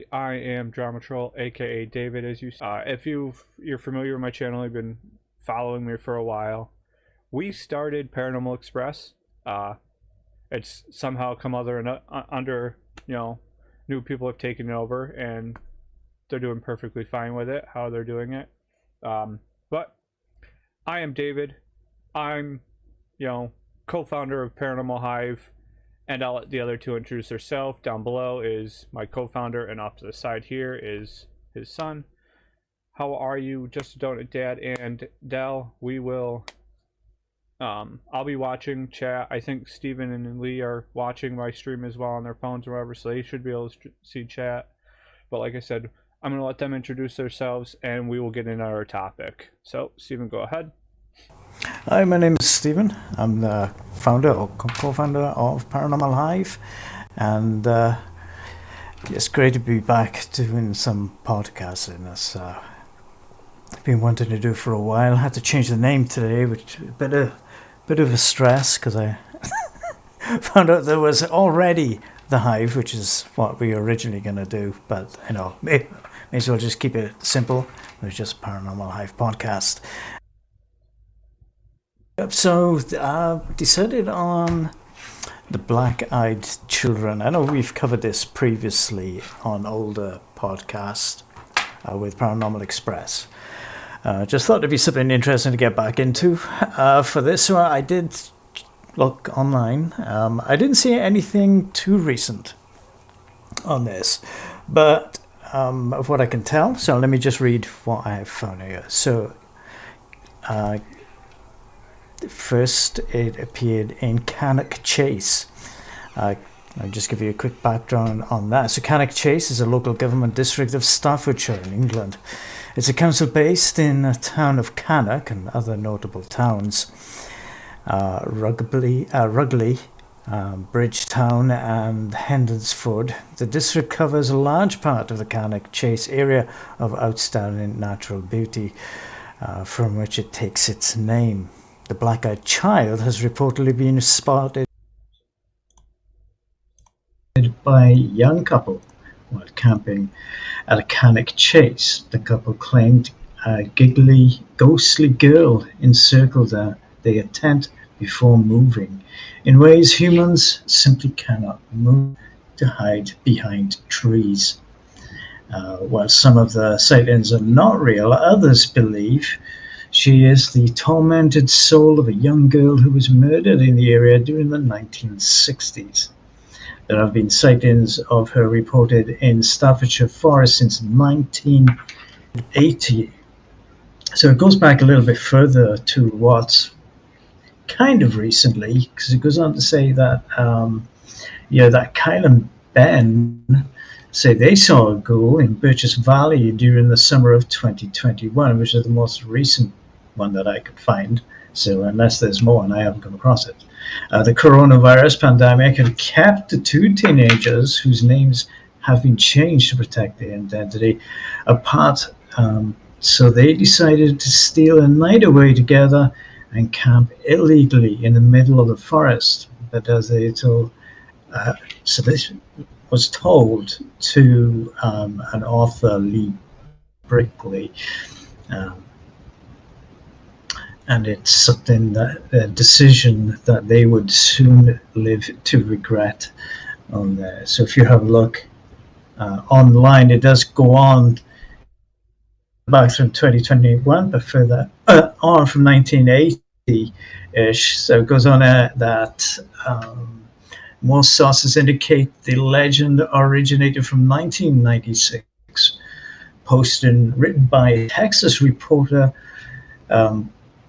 everybody. I am Drama Troll, aka David. As you, if you're familiar with my channel, you've been following me for a while. We started Paranormal Express. It's somehow come under new people have taken it over, and they're doing perfectly fine with it. How they're doing it, but I am David. I'm, co-founder of Paranormal Hive. And I'll let the other two introduce themselves. Down below is my co-founder, and off to the side here is his son. How are you, Just a Donut Dad and Dell? We will. I'll be watching chat. I think Steven and Lee are watching my stream as well on their phones or whatever, so they should be able to see chat. But like I said, I'm gonna let them introduce themselves, and we will get into our topic. So, Steven, go ahead. Hi, my name is Stephen. I'm the founder or co-founder of Paranormal Hive, and it's great to be back doing some podcasting. That's I've been wanting to do for a while. I had to change the name today, which a bit of a stress because I found out there was already the Hive, which is what we were originally going to do. But may as well just keep it simple. It was just Paranormal Hive podcast. So decided on the Black-Eyed Children. I know we've covered this previously on older podcasts with Paranormal Express. Just thought it'd be something interesting to get back into for this. So I did look online. I didn't see anything too recent on this, but of what I can tell. So let me just read what I have found here. So first, it appeared in Cannock Chase. I'll just give you a quick background on that. So Cannock Chase is a local government district of Staffordshire in England. It's a council based in the town of Cannock and other notable towns. Rugley, Bridgetown and Hendonsford. The district covers a large part of the Cannock Chase area of outstanding natural beauty, from which it takes its name. The black-eyed child has reportedly been spotted by a young couple while camping at a Cannock Chase. The couple claimed a giggly, ghostly girl encircled their tent before moving in ways humans simply cannot move to hide behind trees. While some of the sightings are not real, others believe she is the tormented soul of a young girl who was murdered in the area during the 1960s. There have been sightings of her reported in Staffordshire Forest since 1980. So it goes back a little bit further to what's kind of recently, because it goes on to say that, that Kyle and Ben say they saw a ghoul in Birches Valley during the summer of 2021, which is the most recent one that I could find. So unless there's more and I haven't come across it. The coronavirus pandemic had kept the two teenagers, whose names have been changed to protect their identity, apart. So they decided to steal a night away together and camp illegally in the middle of the forest. But as they told, so this was told to an author, Lee Brickley, and it's something that a decision that they would soon live to regret on there. So if you have a look online, it does go on back from 2021, but further on from 1980-ish. So it goes on that most sources indicate the legend originated from 1996, posted written by a Texas reporter,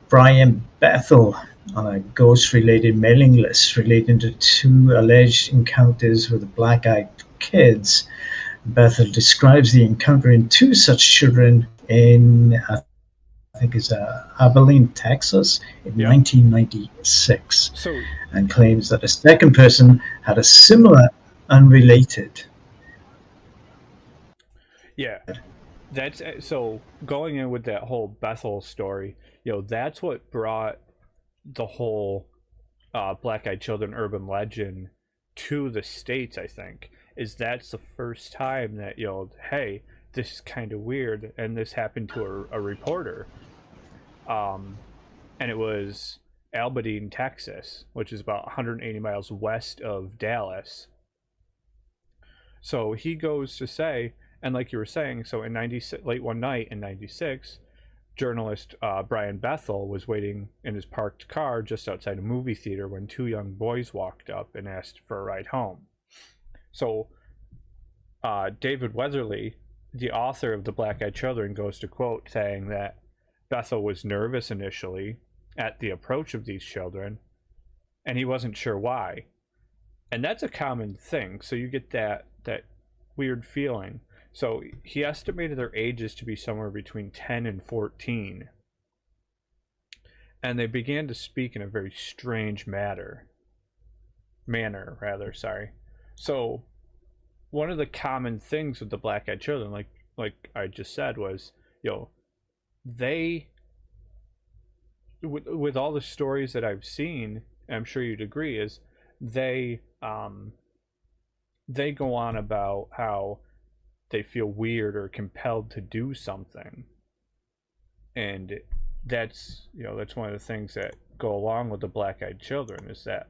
Brian Bethel, on a ghost-related mailing list relating to two alleged encounters with the black-eyed kids. Bethel describes the encountering two such children in, I think it's Abilene, Texas, in 1996, and claims that a second person had a similar, unrelated. Yeah, that's so going in with that whole Bethel story. That's what brought the whole Black-Eyed Children urban legend to the States, I think. is that's the first time that hey, this is kind of weird, and this happened to a reporter, and it was Albany, Texas, which is about 180 miles west of Dallas. So he goes to say, and like you were saying, so in 96, late one night in 96, journalist Brian Bethel was waiting in his parked car just outside a movie theater when two young boys walked up and asked for a ride home. So David Weatherly, the author of The Black-Eyed Children, goes to quote saying that Bethel was nervous initially at the approach of these children, and he wasn't sure why. And that's a common thing. So you get that weird feeling. So he estimated their ages to be somewhere between 10 and 14. And they began to speak in a very strange manner, sorry. So one of the common things with the Black-Eyed Children, like I just said, was, they, with all the stories that I've seen, I'm sure you'd agree, is they go on about how they feel weird or compelled to do something, and that's one of the things that go along with the Black-Eyed Children, is that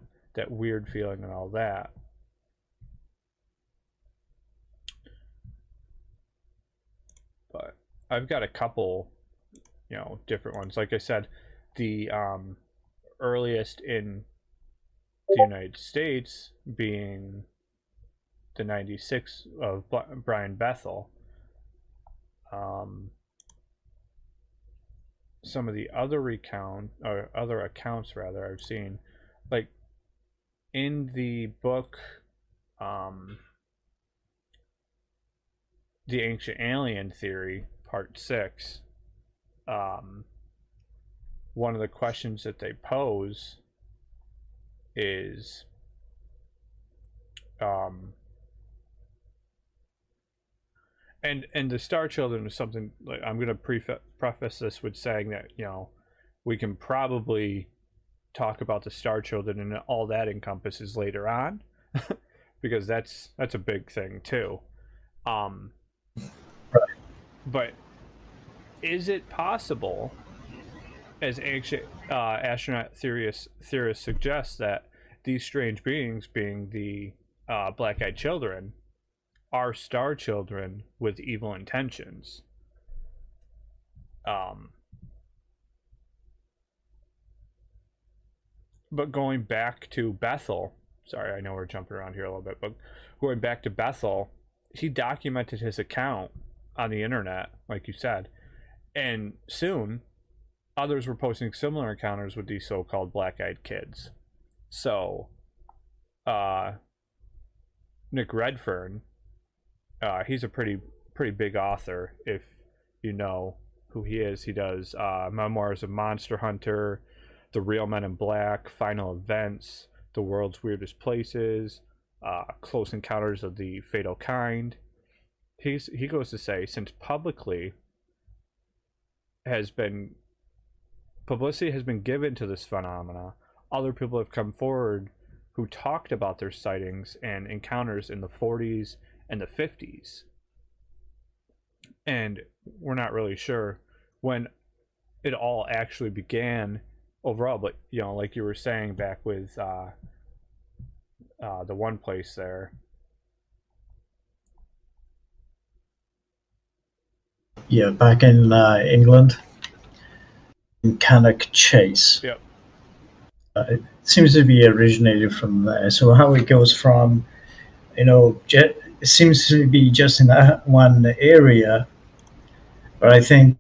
weird feeling and all that. But I've got a couple different ones. Like I said, the earliest in the United States being the 96 of Brian Bethel. Some of the other accounts I've seen, like in the book The Ancient Alien Theory, Part 6, one of the questions that they pose is and the Star Children is something, like, I'm going to preface this with saying that we can probably talk about the Star Children and all that encompasses later on, because that's a big thing too. But is it possible, as ancient astronaut theorists suggest, that these strange beings, being the Black-Eyed Children, are Star Children with evil intentions? But going back to Bethel, sorry, I know we're jumping around here a little bit, but going back to Bethel, he documented his account on the internet, like you said, and soon others were posting similar encounters with these so-called black-eyed kids. So Nick Redfern, he's a pretty big author, if you know who he is. He does Memoirs of Monster Hunter, The Real Men in Black, Final Events, The World's Weirdest Places, Close Encounters of the Fatal Kind. He goes to say, since publicity has been given to this phenomena, other people have come forward who talked about their sightings and encounters in the 40s and the 50s. And we're not really sure when it all actually began overall, but like you were saying back with the one place there. Yeah, back in England, in Cannock Chase. Yep. It seems to be originated from there. So how it goes from, it seems to be just in that one area. But I think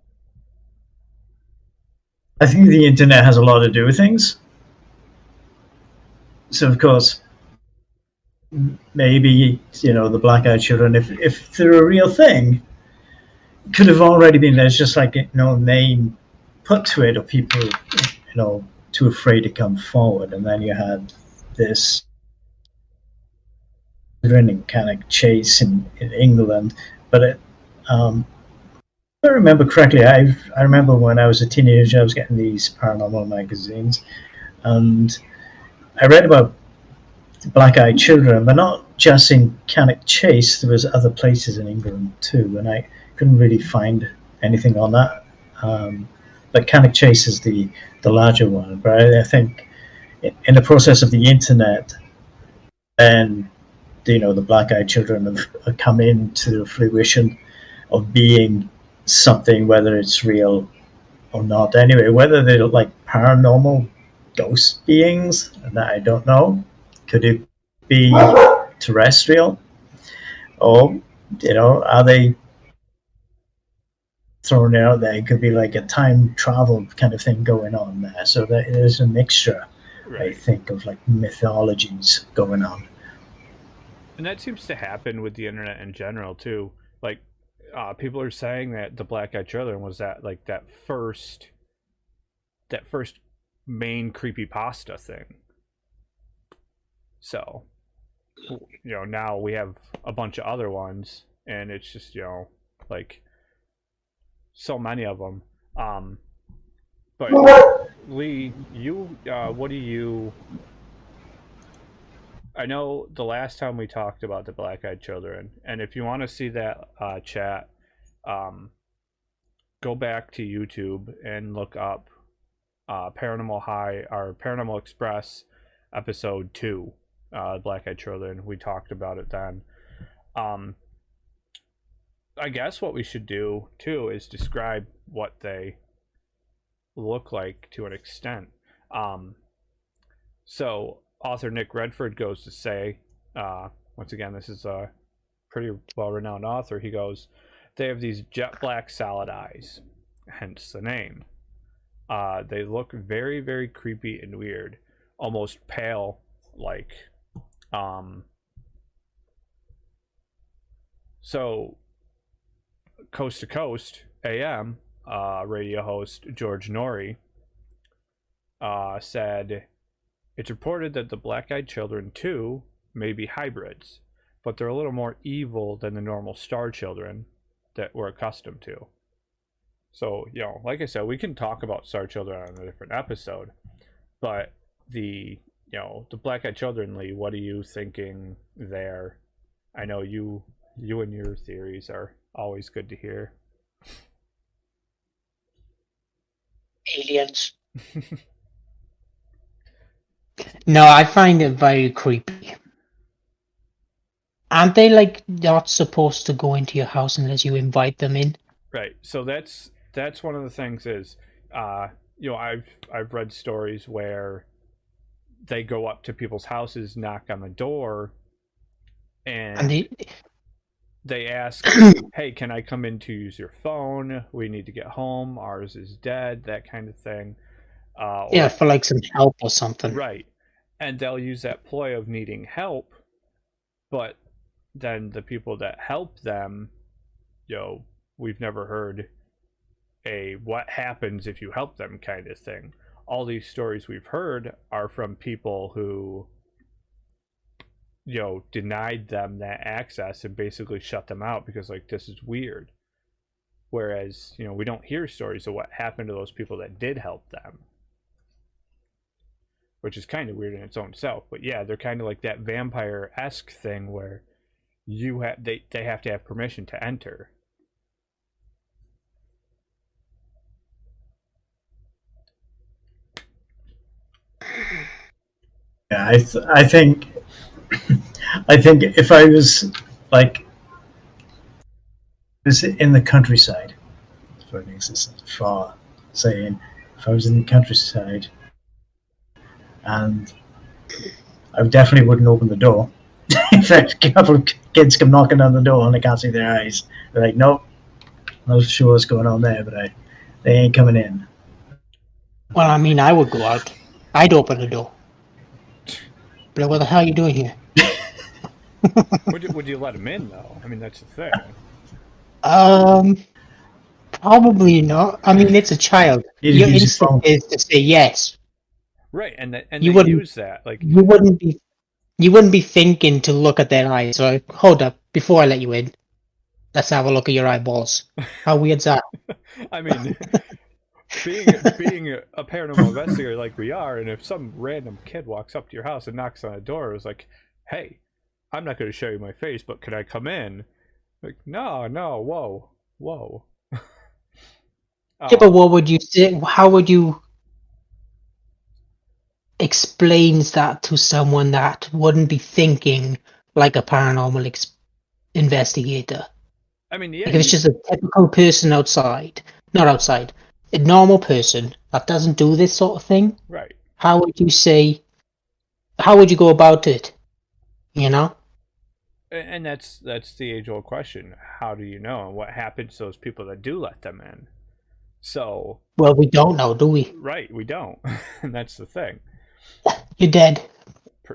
the internet has a lot to do with things. So of course, maybe the Black-Eyed Children, if they're a real thing, could have already been, there's just like name put to it, or people too afraid to come forward, and then you had this in Cannock Chase in England. But if I remember correctly, I remember when I was a teenager, I was getting these paranormal magazines, and I read about black-eyed children, but not just in Cannock Chase. There was other places in England too, and I couldn't really find anything on that. But Cannock Chase is the larger one. But I think in the process of the internet, and the black-eyed children have come into fruition of being something, whether it's real or not. Anyway, whether they're like paranormal ghost beings, that I don't know. Could it be terrestrial, or are they thrown out there? It could be like a time travel kind of thing going on there. So there's a mixture, right, I think, of like mythologies going on. And that seems to happen with the internet in general too. Like, people are saying that the Black-Eyed Children was that first main creepypasta thing. So, now we have a bunch of other ones, and it's just like so many of them. But Lee, you what do you? I know the last time we talked about the Black-Eyed Children, and if you want to see that chat, go back to YouTube and look up Paranormal High or Paranormal Express episode 2, Black-Eyed Children. We talked about it then. I guess what we should do too is describe what they look like to an extent. So author Nick Redford goes to say, once again, this is a pretty well-renowned author. He goes, they have these jet black solid eyes, hence the name. They look very, very creepy and weird, almost pale, like. So, Coast to Coast AM radio host George Norrie said, it's reported that the Black-Eyed Children 2 may be hybrids, but they're a little more evil than the normal Star Children that we're accustomed to. So, like I said, we can talk about Star Children on a different episode, but the Black-Eyed Children, Lee, what are you thinking there? I know you and your theories are always good to hear. Aliens. No, I find it very creepy. Aren't they not supposed to go into your house unless you invite them in? Right. So that's one of the things is, I've read stories where they go up to people's houses, knock on the door, and they ask, hey, can I come in to use your phone? We need to get home. Ours is dead, that kind of thing. For some help or something. Right. And they'll use that ploy of needing help, but then the people that help them, we've never heard a what happens if you help them kind of thing. All these stories we've heard are from people who denied them that access and basically shut them out because this is weird. Whereas we don't hear stories of what happened to those people that did help them, which is kind of weird in its own self. But yeah, they're kind of like that vampire-esque thing where they have to have permission to enter. Yeah, I think if I was in the countryside, for instance, far saying, if I was in the countryside, and I definitely wouldn't open the door. If a couple of kids come knocking on the door and I can't see their eyes, they're like, nope, not sure what's going on there, but they ain't coming in. Well, I mean, I would go out. I'd open the door. But what the hell are you doing here? Would you let them in, though? I mean, that's the thing. Probably not. I mean, it's a child. Your instinct is to say yes. Right, and they use that. You wouldn't be thinking to look at their eyes. So hold up, before I let you in, let's have a look at your eyeballs. How weird's that? I mean, being a paranormal investigator like we are, and if some random kid walks up to your house and knocks on a door, it's like, hey, I'm not going to show you my face, but can I come in? Like, no, whoa. Yeah, but what would you say? How would you explain that to someone that wouldn't be thinking like a paranormal investigator? I mean, yeah, Like if it's just a typical person outside, not outside, a normal person that doesn't do this sort of thing, right. how would you say, how would you go about it? You know? And that's the age-old question. How do you know? And what happens to those people that do let them in? So, Well, we don't know, do we? right, we don't. And that's the thing. You're dead.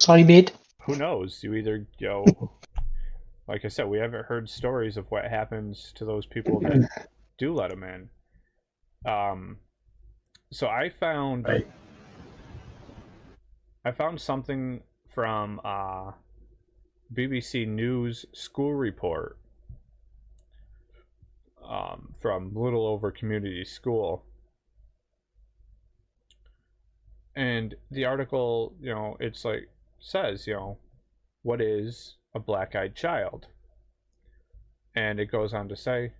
Sorry, mate. Who knows? You either, like I said, we haven't heard stories of what happens to those people that do let them in. So I found Right. something from BBC News school report from Little Over Community School. And the article, it's like says, what is a black-eyed child? And it goes on to say,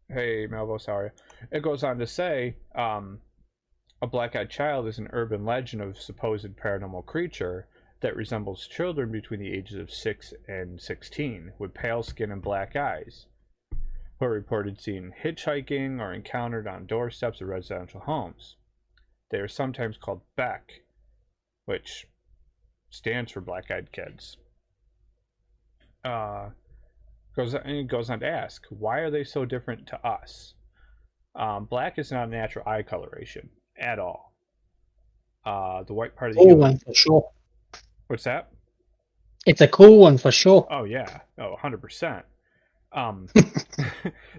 hey, Melvos, how are you? It goes on to say, a black-eyed child is an urban legend of a supposed paranormal creature that resembles children between the ages of 6 and 16, with pale skin and black eyes, who are reported seen hitchhiking or encountered on doorsteps of residential homes. They are sometimes called BEC, which stands for black-eyed kids. It goes on to ask, why are they so different to us? Black is not a natural eye coloration at all. The white part of the Cool human... one for sure. What's that? It's a cool one for sure. Oh, yeah. Oh, 100%.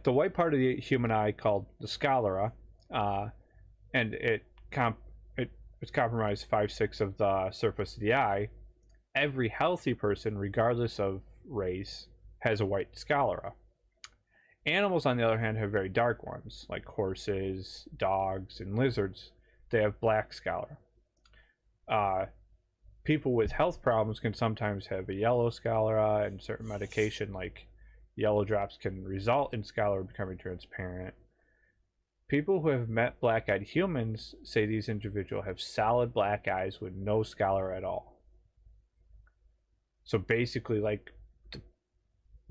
The white part of the human eye, called the sclera, and it's compromised 5/6 of the surface of the eye. Every healthy person, regardless of race, has a white sclera. Animals, on the other hand, have very dark ones, like horses, dogs, and lizards. They have black sclera. People with health problems can sometimes have a yellow sclera, and certain medication like yellow drops can result in sclera becoming transparent. People who have met black-eyed humans say these individuals have solid black eyes with no sclera at all. So basically, like the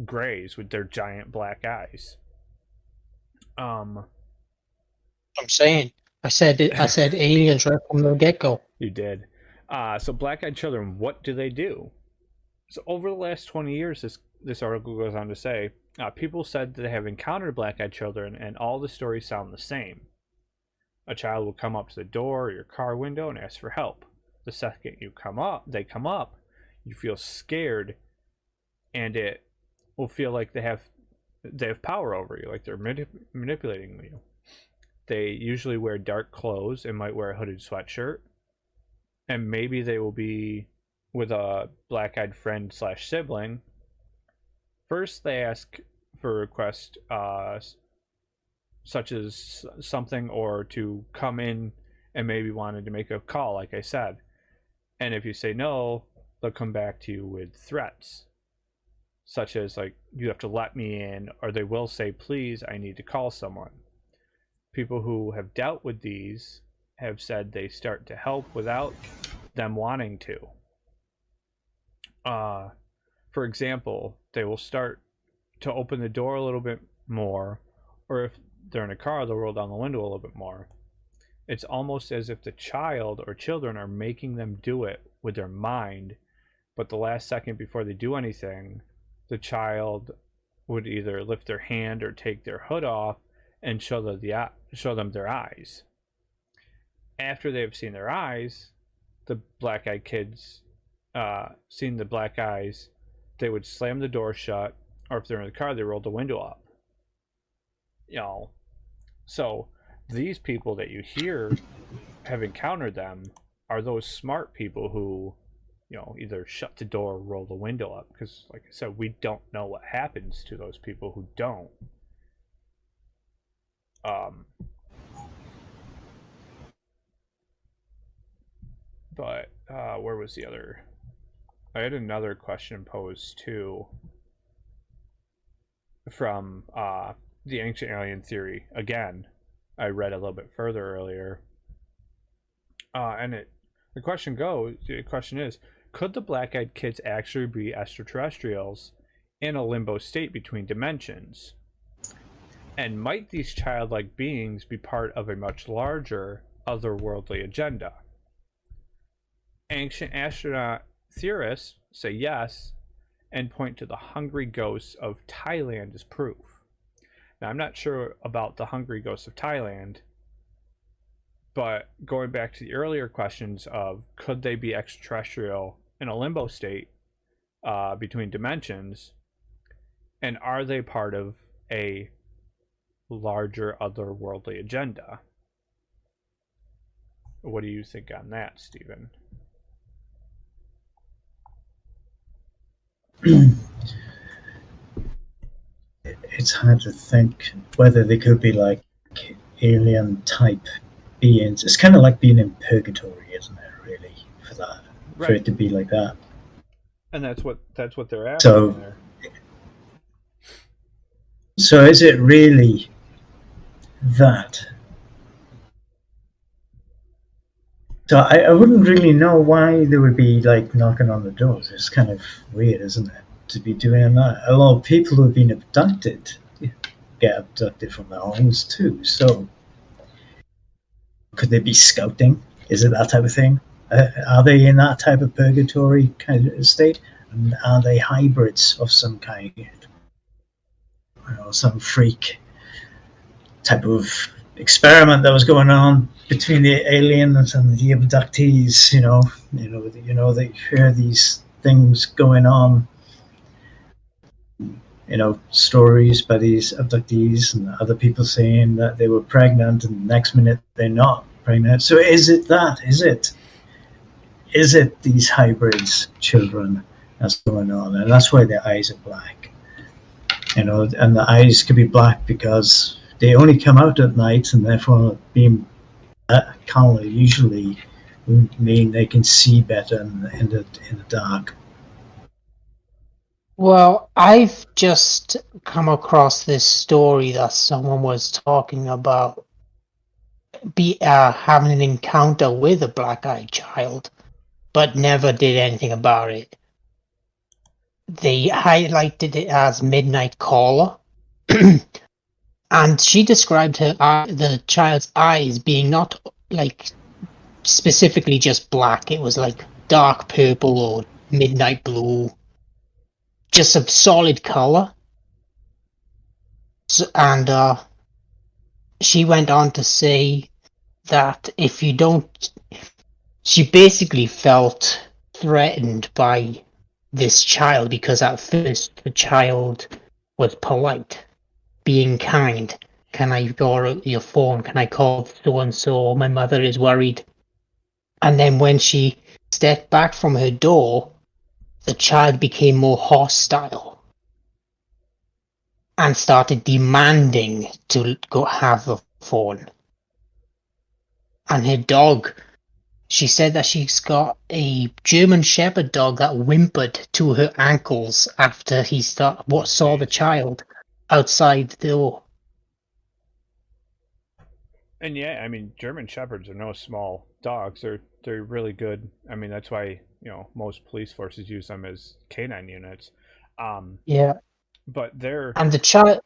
Greys with their giant black eyes. I'm saying. I said aliens right from the get-go. You did. So black-eyed children, what do they do? So over the last 20 years, this article goes on to say, people said that they have encountered black-eyed children, and all the stories sound the same. A child will come up to the door or your car window and ask for help. The second they come up, you feel scared, and it will feel like they have power over you, like they're manipulating you. They usually wear dark clothes and might wear a hooded sweatshirt, and maybe they will be with a black-eyed friend / sibling. First, they ask for a request, such as something, or to come in and maybe wanted to make a call, like I said. And if you say no, they'll come back to you with threats, such as like, you have to let me in, or they will say, please, I need to call someone. People who have dealt with these have said they start to help without them wanting to. For example, they will start to open the door a little bit more, or if they're in a car, they'll roll down the window a little bit more. It's almost as if the child or children are making them do it with their mind, but the last second before they do anything, the child would either lift their hand or take their hood off and show them their eyes. After they've seen their eyes, the black-eyed kids, seen the black eyes, they would slam the door shut, or if they're in the car, they roll the window up. So these people that you hear have encountered them are those smart people who, either shut the door or roll the window up. Because, like I said, we don't know what happens to those people who don't. But where was the other? I had another question posed too from the ancient alien theory. Again, I read a little bit further earlier, and the question is, could the black-eyed kids actually be extraterrestrials in a limbo state between dimensions? And might these childlike beings be part of a much larger otherworldly agenda? Ancient astronaut theorists say yes and point to the hungry ghosts of Thailand as proof. Now, I'm not sure about the hungry ghosts of Thailand, but going back to the earlier questions of could they be extraterrestrial in a limbo state between dimensions, and are they part of a larger otherworldly agenda? What do you think on that, Stephen? It's hard to think whether they could be like alien type beings. It's kind of like being in purgatory, isn't it? Really, for that, right. For it to be like that. And that's what they're after. So is it really that? So I wouldn't really know why they would be like knocking on the doors. It's kind of weird, isn't it, to be doing that? A lot of people who have been abducted get abducted from their homes too. So could they be scouting? Is it that type of thing? Are they in that type of purgatory kind of state? And are they hybrids of some kind? Some freak type of experiment that was going on between the aliens and the abductees. They hear these things going on. Stories by these abductees and other people saying that they were pregnant, and the next minute they're not pregnant. So is it that? Is it these hybrids children that's going on? And that's why their eyes are black. And the eyes can be black because they only come out at night, and therefore being that color usually mean they can see better in the dark. Well, I've just come across this story that someone was talking about having an encounter with a black-eyed child, but never did anything about it. They highlighted it as Midnight Caller, and she described the child's eyes being not like specifically just black. It was like dark purple or midnight blue, just a solid color. So, and she went on to say that if you don't, she basically felt threatened by this child because at first the child was polite, being kind. Can I borrow your phone? Can I call so and so? My mother is worried. And then when she stepped back from her door, the child became more hostile and started demanding to go have the phone. And her dog, she said that she's got a German Shepherd dog that whimpered to her ankles after he saw the child outside the door. And yeah, I mean, German Shepherds are no small dogs. They're really good. I mean, that's why most police forces use them as canine units. Yeah. But and the child.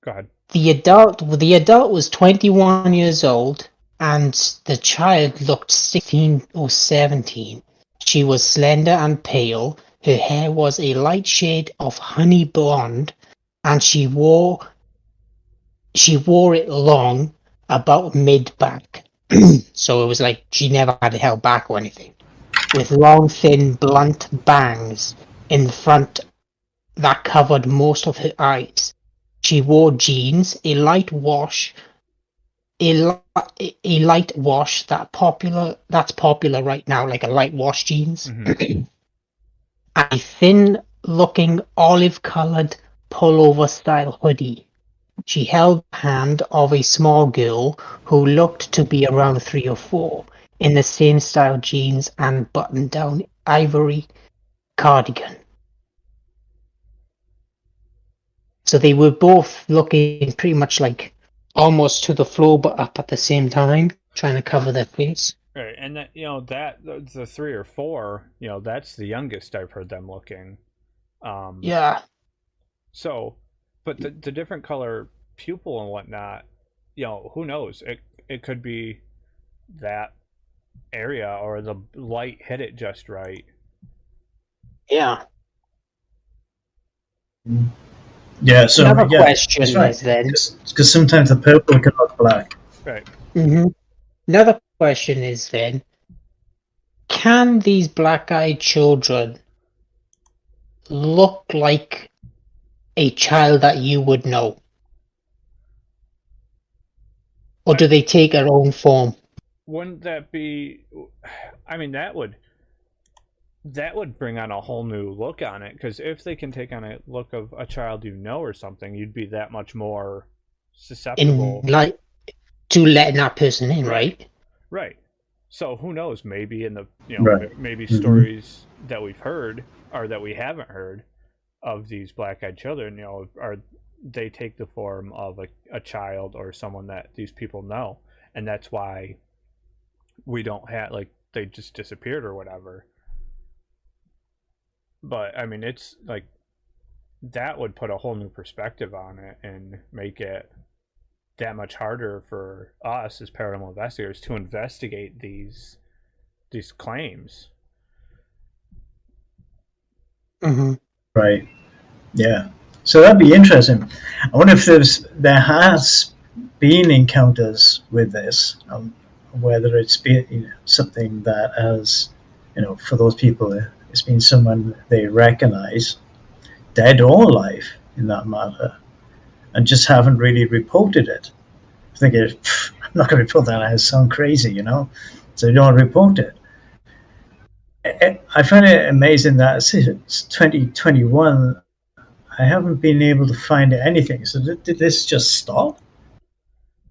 Go ahead. The adult was 21 years old, and the child looked 16 or 17. She was slender and pale. Her hair was a light shade of honey blonde, and she wore it long, about mid-back. So it was like she never had it held back or anything. With long, thin, blunt bangs in the front that covered most of her eyes. She wore jeans, a light wash that's popular right now, like a light wash jeans. Mm-hmm. A thin-looking olive-colored pullover-style hoodie She held the hand of a small girl who looked to be around 3 or 4, in the same style jeans and button-down ivory cardigan. So they were both looking pretty much like almost to the floor, but up at the same time, trying to cover their face. Right, and that that the 3 or 4, that's the youngest I've heard them looking. Yeah. So, but the different color pupil and whatnot, who knows? It could be that area or the light hit it just right. Yeah. Yeah, so Another yeah, question that's right. is then. Because sometimes the purple can look black. Right. Mm-hmm. Another question is then, can these black-eyed children look like a child that you would know? Or do they take their own form? Wouldn't that be? I mean, that would bring on a whole new look on it, because if they can take on a look of a child or something, you'd be that much more susceptible. In like to letting that person in, right? Right. So who knows? Maybe in the Right. maybe Mhm. stories that we've heard or that we haven't heard of these black-eyed children, are they take the form of a child or someone that these people know, and that's why we don't have they just disappeared or whatever. But I mean, it's like that would put a whole new perspective on it and make it that much harder for us as paranormal investigators to investigate these claims. Mm-hmm. Right. Yeah. So that'd be interesting. I wonder if there has been encounters with this, whether it's been something that has, for those people, it's been someone they recognize, dead or alive, in that matter, and just haven't really reported it. Thinking, I'm not going to report that. I sound crazy, so you don't report it. I find it amazing that since 2021, I haven't been able to find anything. So did this just stop?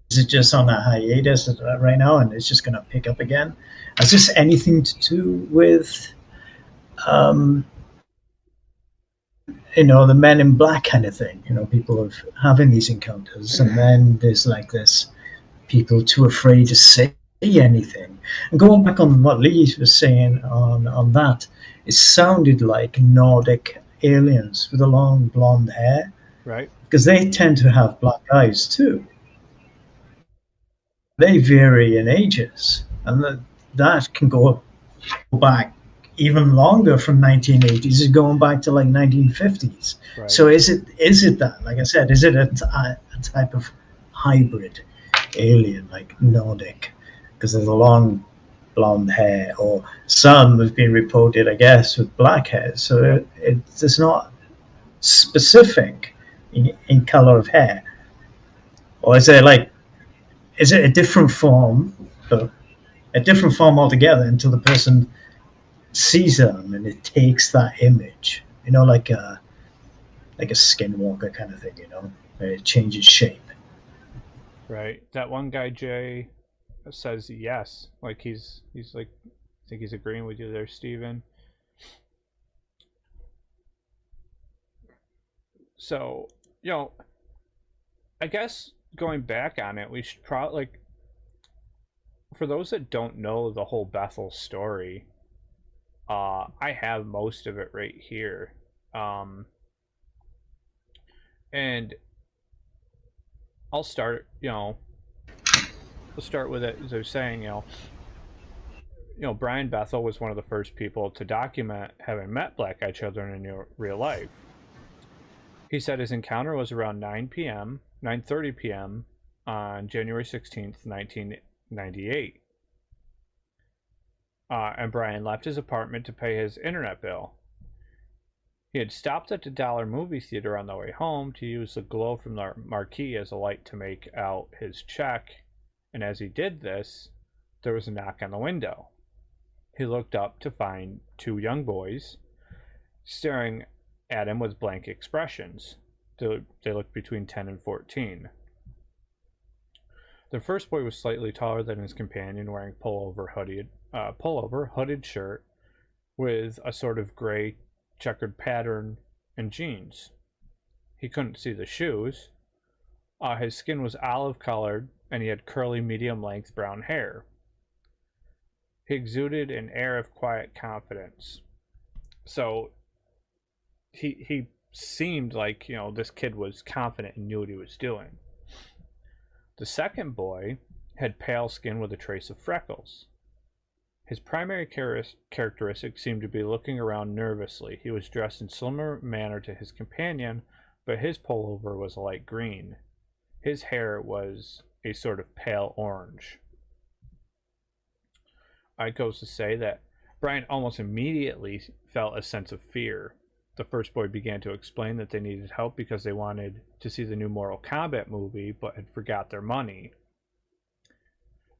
Is it just on a hiatus right now, and it's just going to pick up again? Has this anything to do with, um, the Men in Black kind of thing? People of having these encounters, and then there's like this people too afraid to say anything. And going back on what Lee was saying on that, it sounded like Nordic aliens with the long blonde hair, Right. because they tend to have black eyes too. They vary in ages, and that can go back even longer, from 1980s going back to like 1950s. Right. So is it that, like I said, is it a type of hybrid alien like Nordic, because of the long blonde hair, or some have been reported, I guess, with black hair. So it's not specific in color of hair, or is it a different form, a different form altogether, until the person sees them and it takes that image, like a skinwalker kind of thing, where it changes shape. Right. That one guy, Jay, says yes. Like he's like, I think he's agreeing with you there, Steven. So, I guess going back on it, we should probably, for those that don't know the whole Bethel story, I have most of it right here. And I'll start, we'll start with it, as I was saying, Brian Bethel was one of the first people to document having met black-eyed children in real life. He said his encounter was around 9:30 p.m. on January 16th, 1998. And Brian left his apartment to pay his internet bill. He had stopped at the Dollar movie theater on the way home to use the glow from the marquee as a light to make out his check, and as he did this, there was a knock on the window. He looked up to find two young boys staring at him with blank expressions. They looked between 10 and 14. The first boy was slightly taller than his companion, wearing pullover hooded shirt with a sort of gray checkered pattern and jeans. He couldn't see the shoes. His skin was olive colored, and he had curly, medium-length brown hair. He exuded an air of quiet confidence. So he seemed like, this kid was confident and knew what he was doing. The second boy had pale skin with a trace of freckles. His primary characteristic seemed to be looking around nervously. He was dressed in similar manner to his companion, but his pullover was light green. His hair was a sort of pale orange. It goes to say that Brian almost immediately felt a sense of fear. The first boy began to explain that they needed help because they wanted to see the new Mortal Kombat movie, but had forgot their money.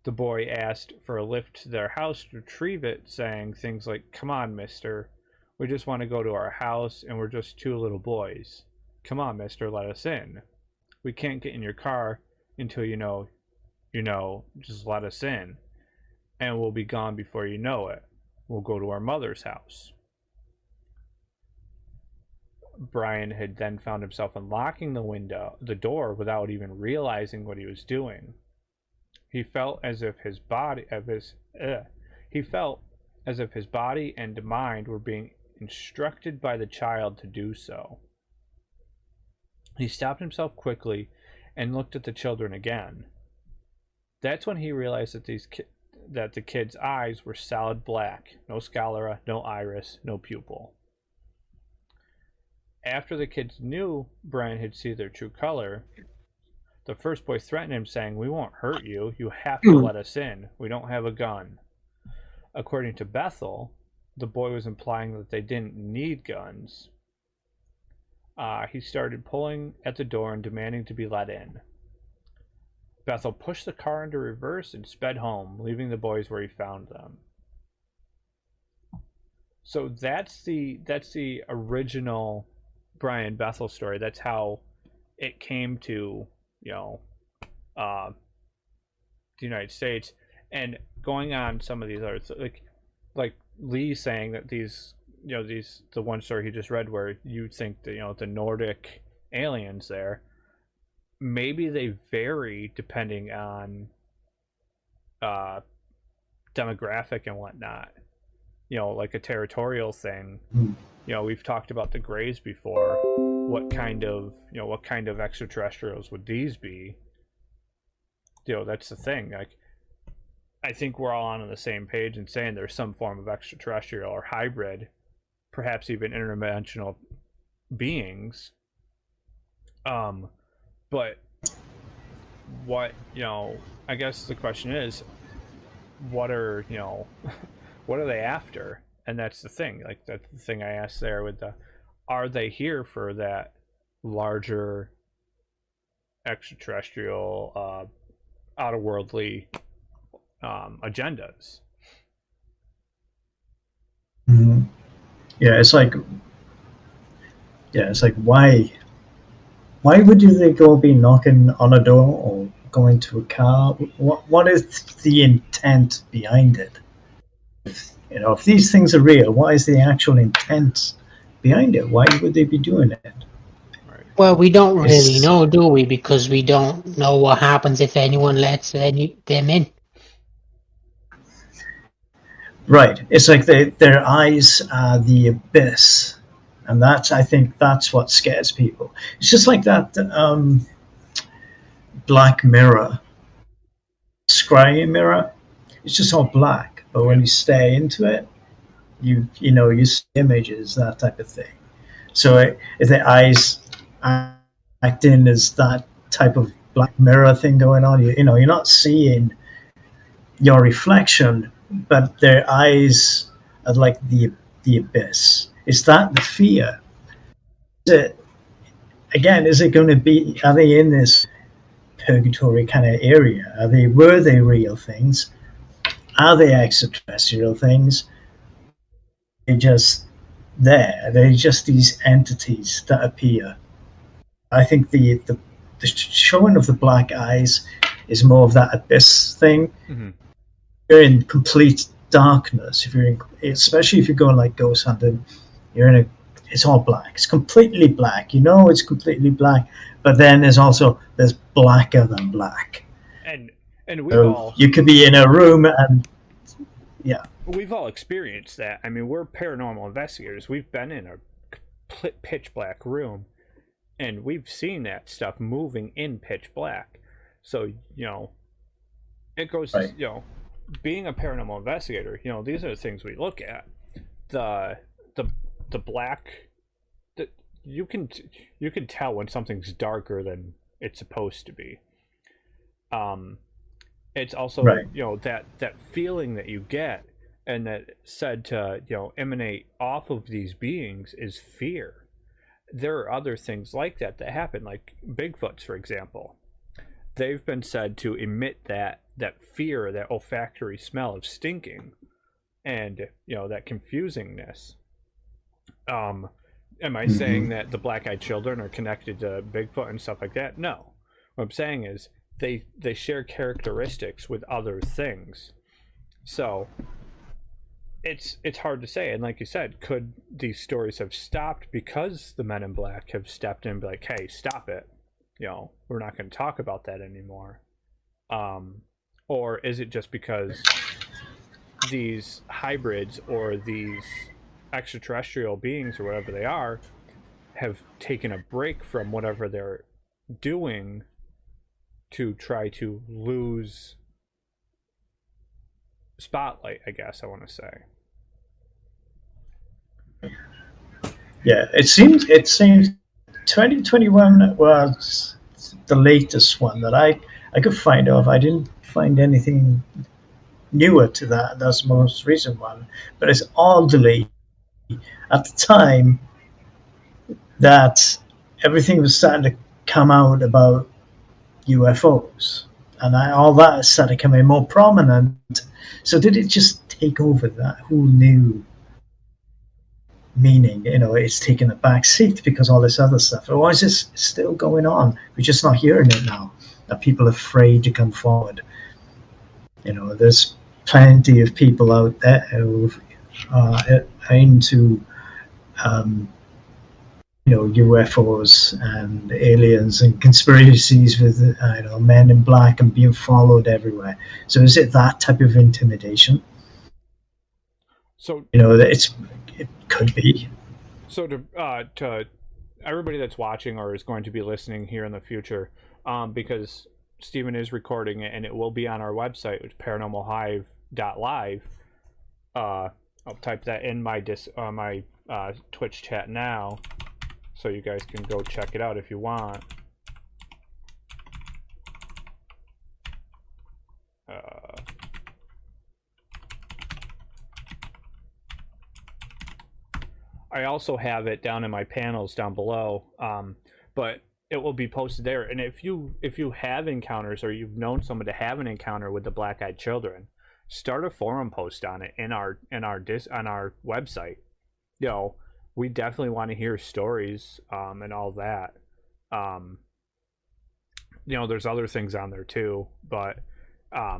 The boy asked for a lift to their house to retrieve it, saying things like, "Come on, mister. We just want to go to our house, and we're just two little boys. Come on, mister, let us in. We can't get in your car until just let us in. And we'll be gone before you know it. We'll go to our mother's house." Brian had then found himself unlocking the door without even realizing what he was doing. He felt as if his body and mind were being instructed by the child to do so. He stopped himself quickly and looked at the children again. That's when he realized that the kid's eyes were solid black, no sclera, no iris, no pupil. After the kids knew Brian had seen their true color, the first boy threatened him, saying, "We won't hurt you. You have to let us in. We don't have a gun." According to Bethel, the boy was implying that they didn't need guns. He started pulling at the door and demanding to be let in. Bethel pushed the car into reverse and sped home, leaving the boys where he found them. So that's the original Brian Bethel story. That's how it came to the United States. And going on some of these others, like Lee saying that the one story he just read where you think that the Nordic aliens there, maybe they vary depending on demographic and whatnot. Like a territorial thing. We've talked about the Greys before. What kind of extraterrestrials would these be? That's the thing. Like, I think we're all on the same page in saying there's some form of extraterrestrial or hybrid, perhaps even interdimensional beings. But what I guess the question is, what are they after? And that's the thing. Like, that's the thing I asked there with are they here for that larger extraterrestrial, outer-worldly agendas? Mm-hmm. It's like why would they go be knocking on a door or going to a car? What is the intent behind it? If these things are real, what is the actual intent behind it? Why would they be doing it? Well, we don't really know, do we? Because we don't know what happens if anyone lets them in. Right. It's like their eyes are the abyss. And I think that's what scares people. It's just like that Black Mirror, scrying mirror. It's just all black. But when you stare into it, you see images, that type of thing. So if the eyes acting as that type of Black Mirror thing going on, you're not seeing your reflection, but their eyes are like the abyss. Is that the fear? Is it going to be? Are they in this purgatory kind of area? Were they real things? Are they extraterrestrial things? They're just there. They're just these entities that appear I think the showing of the black eyes is more of that abyss thing. Mm-hmm. You're in complete darkness. If you're in, especially if you're going like ghost hunting, you're in a. It's all black. It's completely black. You know, it's completely black. But then there's blacker than black. And we've So all you could be in a room and yeah. We've all experienced that. I mean, we're paranormal investigators. We've been in a pitch black room, and we've seen that stuff moving in pitch black. So, you know, it goes Right. to, you know, being a paranormal investigator, you know, these are the things we look at. The black, you can tell when something's darker than it's supposed to be. It's also, Right. you know, that feeling that you get and that said to, you know, emanate off of these beings is fear. There are other things like that happen, like Bigfoots, for example. They've been said to emit that fear, that olfactory smell of stinking, and, you know, that confusingness. Am I saying that the black-eyed children are connected to Bigfoot and stuff like that? No. What I'm saying is they share characteristics with other things. So it's hard to say. And like you said, could these stories have stopped because the Men in Black have stepped in and be like, hey, stop it. You know, we're not going to talk about that anymore. Or is it just because these hybrids or these extraterrestrial beings or whatever they are have taken a break from whatever they're doing to try to lose spotlight, I guess I want to say. Yeah, it seems 2021 was the latest one that I could find of. I didn't find anything newer to that. That's the most recent one. But it's oddly at the time that everything was starting to come out about UFOs. And all that started becoming more prominent. So did it just take over that whole new meaning? You know, it's taken a back seat because all this other stuff. Or is this still going on? We're just not hearing it now. That people are afraid to come forward. You know, there's plenty of people out there who are into, you know, UFOs and aliens and conspiracies with, you know, Men in Black and being followed everywhere. So is it that type of intimidation? So, you know, it could be. So to everybody that's watching or is going to be listening here in the future, because Stephen is recording it and it will be on our website, which is paranormalhive.live. I'll type that in my Twitch chat now, so you guys can go check it out if you want. I also have it down in my panels down below, but it will be posted there. And if you have encounters or you've known someone to have an encounter with the black-eyed children, start a forum post on it on our website. You know, we definitely want to hear stories and all that. You know, there's other things on there too, but I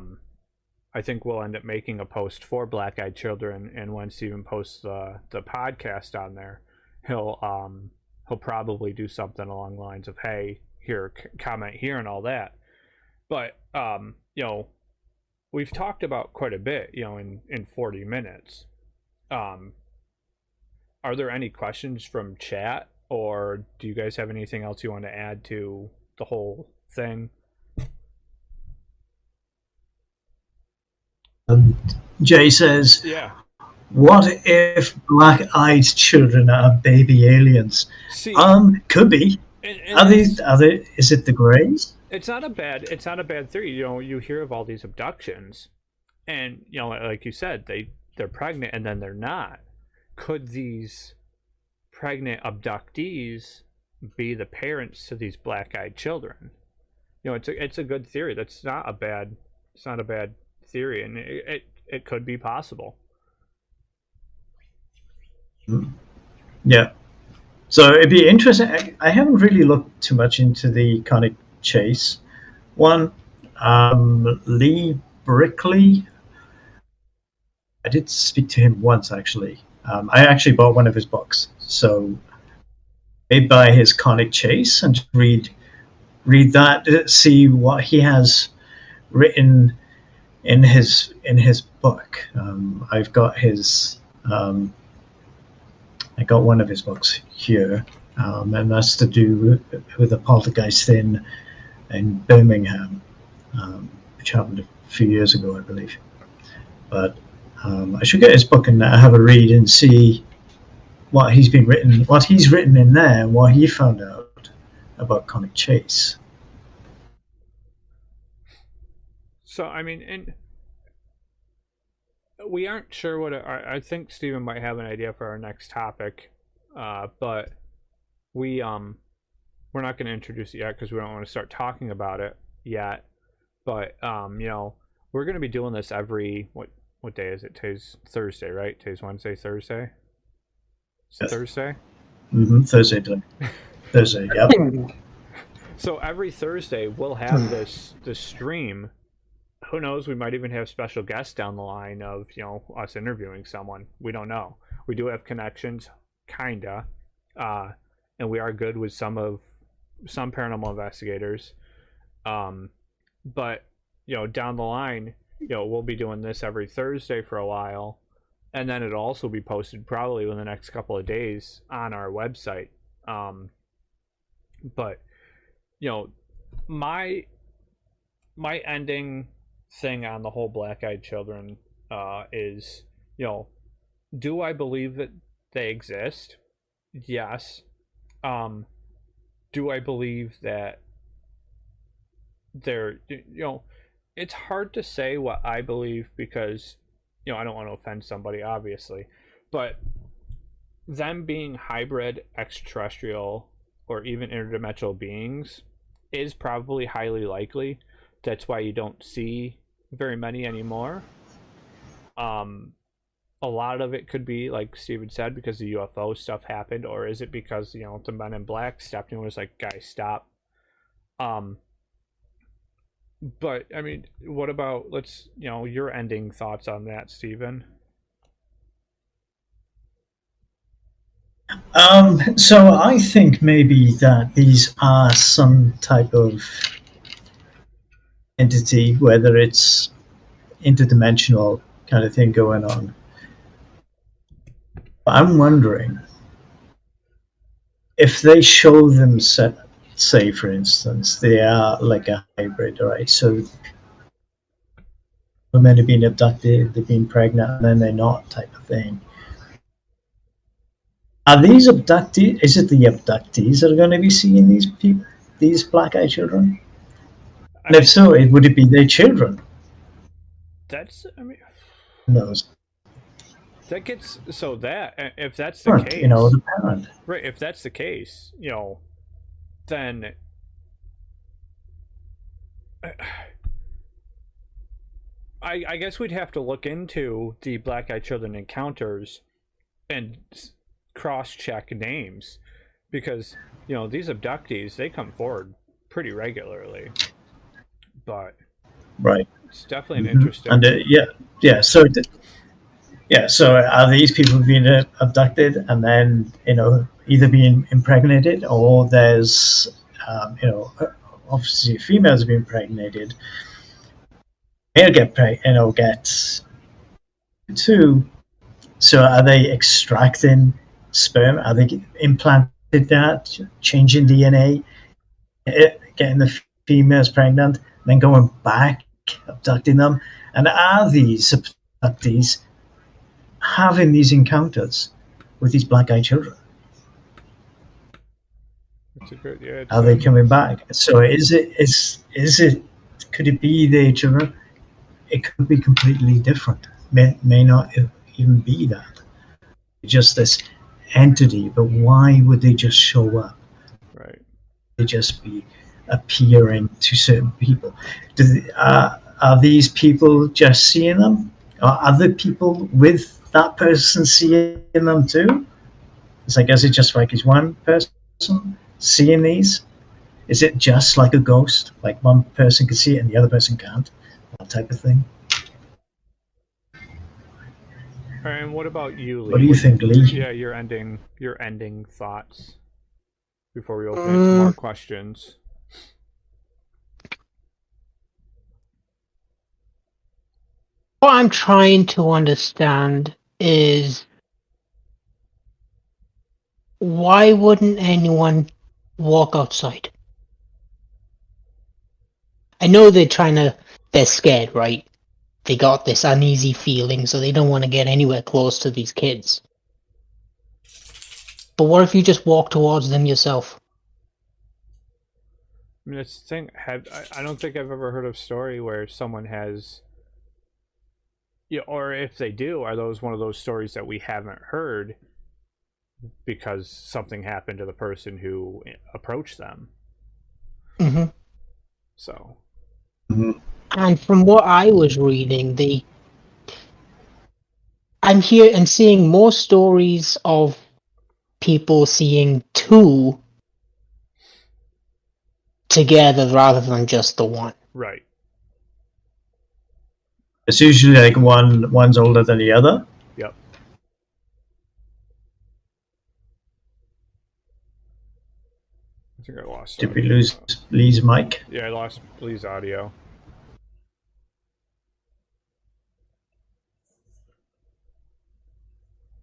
think we'll end up making a post for black-eyed children, and when Steven posts the podcast on there, he'll probably do something along the lines of, hey, here, comment here and all that. But you know, we've talked about quite a bit, you know, in 40 minutes. Are there any questions from chat, or do you guys have anything else you want to add to the whole thing? Jay says, yeah, what if black-eyed children are baby aliens? See, could be. and Are they? Is it the Greys? It's not a bad theory. You know, you hear of all these abductions, and you know, like you said, they're pregnant and then they're not. Could these pregnant abductees be the parents to these black-eyed children? You know, it's a good theory. It's not a bad theory, and it could be possible. Yeah. So it'd be interesting. I haven't really looked too much into the Conic Chase one. Lee Brickley, I did speak to him once actually. I actually bought one of his books, so I'd buy his Conic Chase and just read that, see what he has written in his book. I've got his. I got one of his books here, and that's to do with the poltergeist in Birmingham, which happened a few years ago, I believe. But I should get his book and have a read and see what he's written in there, and what he found out about Conic Chase. So I mean, and we aren't sure what I think Stephen might have an idea for our next topic, but we're not going to introduce it yet because we don't want to start talking about it yet. But we're going to be doing this every what day is it? Today's Thursday, right? Today's Wednesday, Thursday. Yes. Thursday. Thursday. Thursday. Yep. So every Thursday we'll have this stream. Who knows? We might even have special guests down the line of us interviewing someone. We don't know. We do have connections, kinda, and we are good with some paranormal investigators. But down the line, we'll be doing this every Thursday for a while, and then it'll also be posted probably in the next couple of days on our website. But my ending thing on the whole Black-Eyed Children is, do I believe that they exist? Yes. Do I believe that they're, it's hard to say what I believe because, I don't want to offend somebody, obviously, but them being hybrid extraterrestrial or even interdimensional beings is probably highly likely. That's why you don't see very many anymore. A lot of it could be, like Steven said, because the UFO stuff happened, or is it because the Men in Black stepped in and was like, guys, stop. But I mean, what about your ending thoughts on that, Steven? So I think maybe that these are some type of entity, whether it's interdimensional kind of thing going on. I'm wondering if they show them, say for instance, they are like a hybrid, right? So women have been abducted, they've been pregnant, and then they're not, type of thing. Are these abductees? Is it the abductees that are going to be seeing these people, these Black-Eyed Children? And if so, would it be their children? No. That gets if that's the case, the parent. Right? If that's the case, then I guess we'd have to look into the Black-Eyed Children encounters and cross-check names, because these abductees, they come forward pretty regularly. But right, it's definitely an interesting. And so are these people being abducted and then either being impregnated, or there's obviously females are being impregnated, male get too. So are they extracting sperm? Are they implanted that, changing DNA, getting the females pregnant, then going back, abducting them? And are these abductees having these encounters with these Black-Eyed Children? That's a good, are they coming back? So is it could it be their children? It could be completely different. May not even be that. Just this entity, but why would they just show up? Right. They just be appearing to certain people. Are these people just seeing them? Are other people with that person seeing them too? It's like, is it just like is one person seeing these? Is it just like a ghost? Like one person can see it and the other person can't? That type of thing. And what about you, Lee? What do you think, Lee? Yeah, your ending thoughts before we open it to more questions. What I'm trying to understand is why wouldn't anyone walk outside? I know they're scared, right? They got this uneasy feeling, so they don't want to get anywhere close to these kids. But what if you just walk towards them yourself? I mean, that's the thing. I don't think I've ever heard of a story where someone has, yeah, or if they do, are those one of those stories that we haven't heard because something happened to the person who approached them? Mm-hmm. So. Mm-hmm. And from what I was reading, I'm here and seeing more stories of people seeing two together rather than just the one. Right. It's usually like one's older than the other. Yep. I think I lost. Did we lose Lee's mic? Yeah, I lost Lee's audio.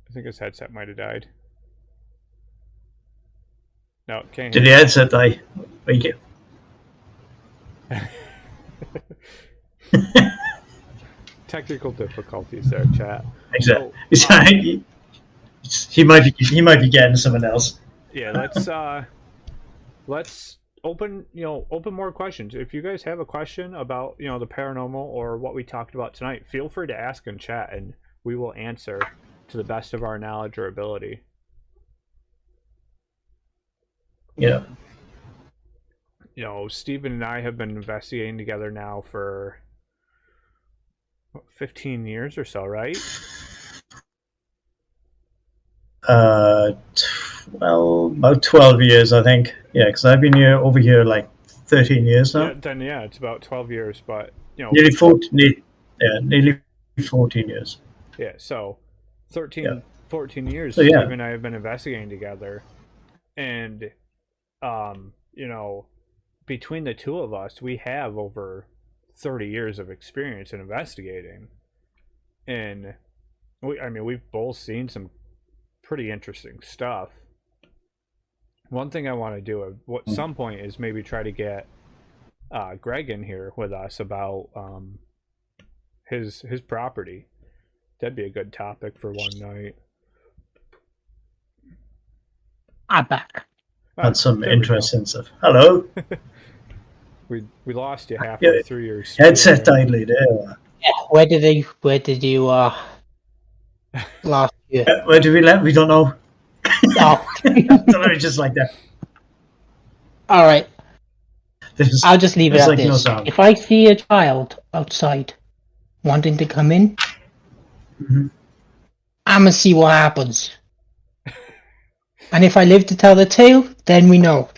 I think his headset might have died. No, can't Did hear the headset die? Thank you. Technical difficulties there, chat. Exactly. So, he might be getting someone else. Yeah, let's open more questions. If you guys have a question about the paranormal or what we talked about tonight, feel free to ask in chat, and we will answer to the best of our knowledge or ability. Yeah. Stephen and I have been investigating together now for 15 years or so, right? Well, about 12 years, I think. Yeah, because I've been over here like 13 years now. Yeah, it's about 12 years, but nearly 14 years. Yeah, so 14 years, so, yeah. Steve and I have been investigating together, and between the two of us, we have over 30 years of experience in investigating, and we've both seen some pretty interesting stuff. One thing I want to do at some point is maybe try to get Greg in here with us about his property. That'd be a good topic for one night. I'm back. Had some interesting stuff. Hello. we lost you halfway through your spiel. Headset idly there. Yeah, where did you last year? Where did we let? We don't know. Oh. Just like that. All right. I'll just leave it at this. No, if I see a child outside wanting to come in, I'm gonna see what happens. And if I live to tell the tale, then we know.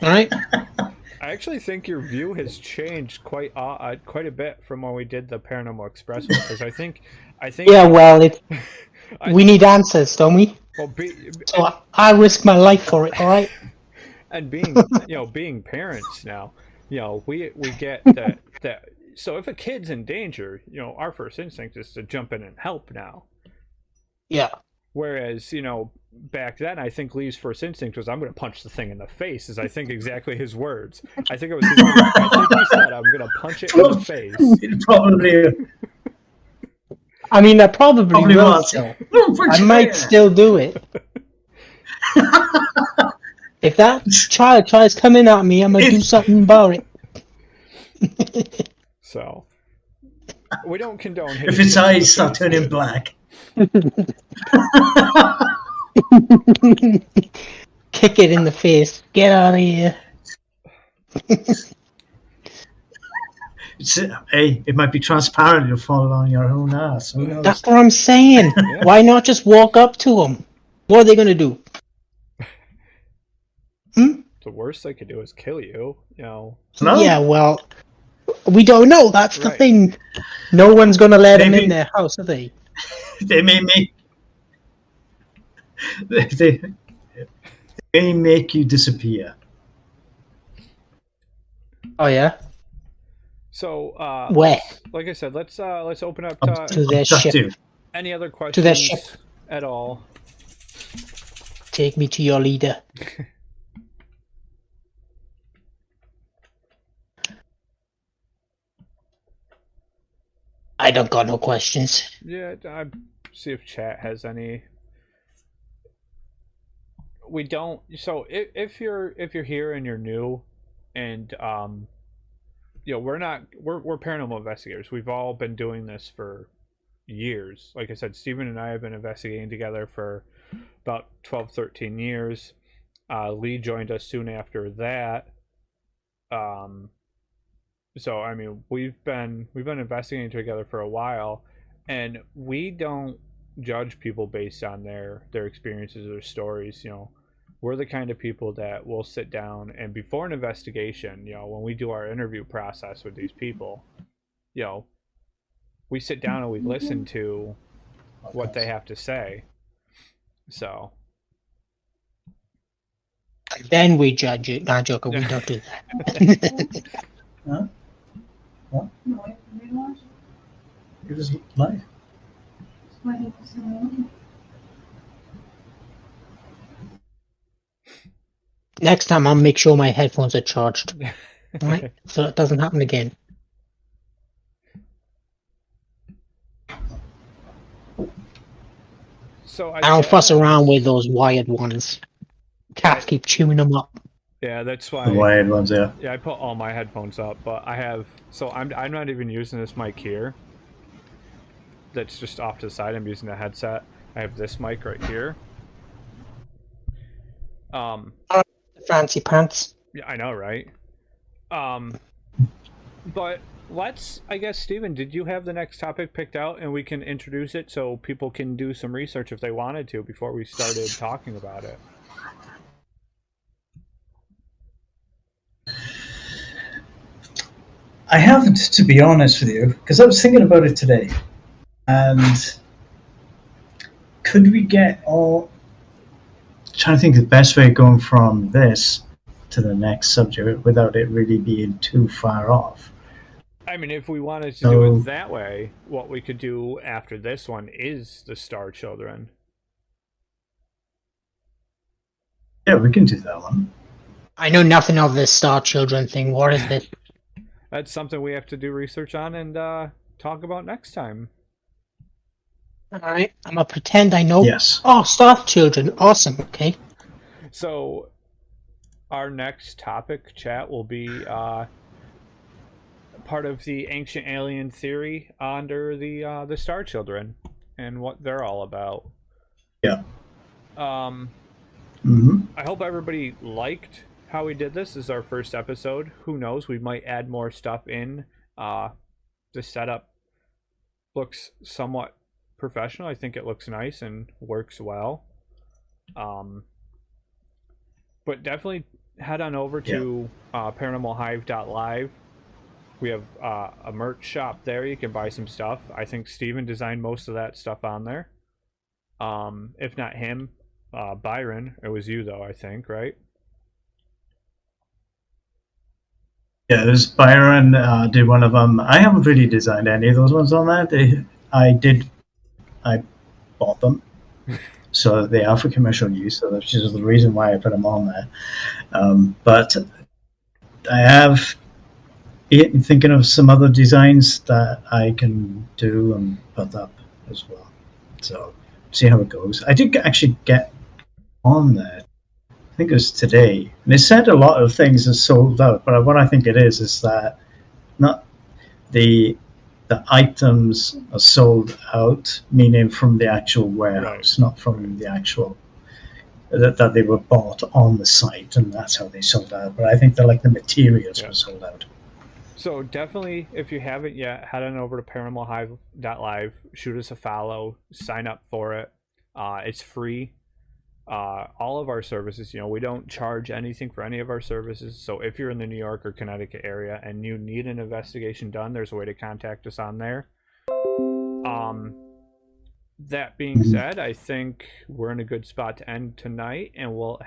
All right. I actually think your view has changed quite a bit from when we did the Paranormal Express one, because I think. Yeah, well, we need answers, don't we? Well, so I risk my life for it. All right. And being parents now, we get that. So if a kid's in danger, our first instinct is to jump in and help now. Yeah. Whereas, back then, I think Lee's first instinct was, I'm going to punch the thing in the face, is I think exactly his words. I think it was his words. I think he said, I'm going to punch it in the face. Probably. I mean, I probably will still. I might still do it. If that child tries coming at me, I'm going to do something about it. So, we don't condone if its eyes start turning black. Kick it in the face. Get out of here. Hey, it might be transparent. You'll fall on your own ass. Who knows? That's what I'm saying. Yeah. Why not just walk up to them? What are they gonna do? The worst they could do is kill you. You know. No? Yeah, well, we don't know. That's the Right. thing. No one's gonna let them Maybe- in their house, are they? They may make they may make you disappear. Oh yeah, So, Where? like I said, let's open up to their Abduct ship. you. any other questions To their ship. at all. Take me to your leader. I don't got no questions. Yeah, I see if chat has any. We don't. So if you're here and you're new, and we're paranormal investigators. We've all been doing this for years. Like I said, Steven and I have been investigating together for about 12, 13 years. Lee joined us soon after that. So I mean, we've been investigating together for a while, and we don't judge people based on their experiences or their stories. You know, we're the kind of people that will sit down and before an investigation, you know, when we do our interview process with these people, you know, we sit down and we listen to what they have to say. So Then we judge it. Nah, joker, we don't do that. Huh? No, we watch It was live. waiting for someone. Next time, I'll make sure my headphones are charged. Right? So it doesn't happen again. So I don't fuss guess- around with those wired ones. Cats keep chewing them up. Yeah, that's why. The wired ones, yeah. Yeah, I put all my headphones up, but I have. So I'm not even using this mic here. That's just off to the side. I'm using a headset. I have this mic right here. Fancy pants. Yeah, I know, right? But let's. I guess, Steven, did you have the next topic picked out, and we can introduce it so people can do some research if they wanted to before we started talking about it. I haven't, to be honest with you, because I was thinking about it today. And could we get all... Trying to think of the best way of going from this to the next subject without it really being too far off. I mean, if we wanted to do So- it that way, what we could do after this one is the Star Children. Yeah, we can do that one. I know nothing of this Star Children thing. What is this? That's something we have to do research on and talk about next time. Alright, I'm gonna pretend I know. Yes. Oh, Star Children. Awesome, okay. So, our next topic, chat, will be part of the ancient alien theory under the Star Children and what they're all about. Yeah. I hope everybody liked how we did this. This is our first episode. Who knows? We might add more stuff in. The setup looks somewhat professional. I think it looks nice and works well. But definitely head on over to paranormalhive.live. We have a merch shop there. You can buy some stuff. I think Steven designed most of that stuff on there. If not him, Byron. It was you though, I think, right? Yeah, there's Byron did one of them. I haven't really designed any of those ones on that. I bought them. So they are for commercial use, so that's just the reason why I put them on there. But I have been thinking of some other designs that I can do and put up as well. So see how it goes. I did actually get on there. I think it was today. And it said a lot of things are sold out, but what I think it is that not the items are sold out, meaning from the actual warehouse, not from the actual that they were bought on the site, and that's how they sold out. But I think that like the materials were sold out. So definitely, if you haven't yet, head on over to paranormalhive.live, shoot us a follow, sign up for it. It's free. All of our services, we don't charge anything for any of our services. So if you're in the New York or Connecticut area and you need an investigation done, there's a way to contact us on there. That being said, I think we're in a good spot to end tonight, and we'll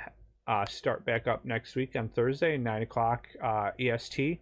start back up next week on Thursday, 9 o'clock EST.